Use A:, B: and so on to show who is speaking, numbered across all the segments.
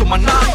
A: sumenang.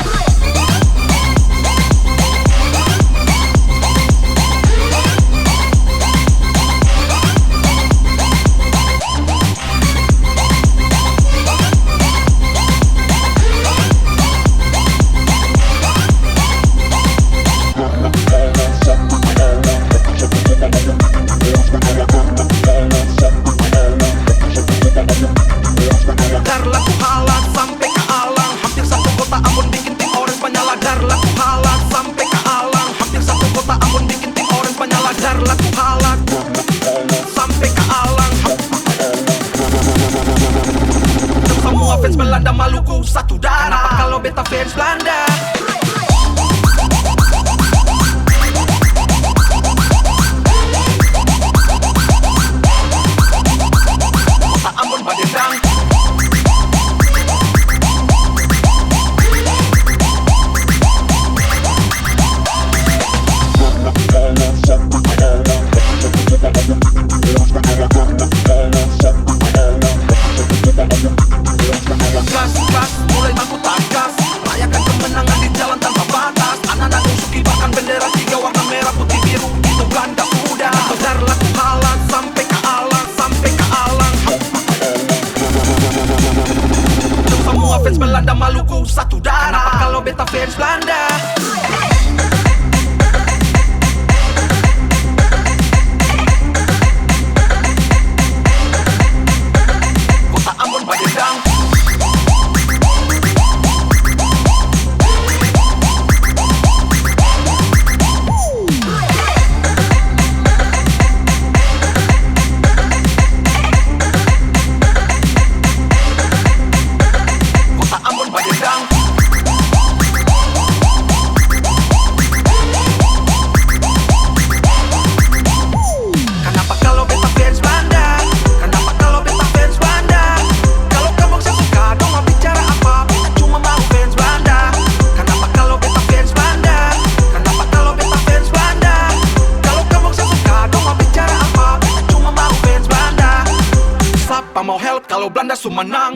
A: Fans Belanda Maluku satu darah. Kenapa kalau beta fans Belanda? Kota Ambon Badendang. Gas, mulai mampu tagas. Rayakan kemenangan di jalan tanpa batas. Anak-anak Usuki bahkan bendera 3 warna merah putih biru. Itu Belanda udah. Tegar laku halang sampai ke alang, sampai ke alang. Untuk semua fans Belanda Maluku satu darah. Kenapa kalau beta fans Belanda? Kota Ambon Badendang. Mau help kalau Belanda sumenang.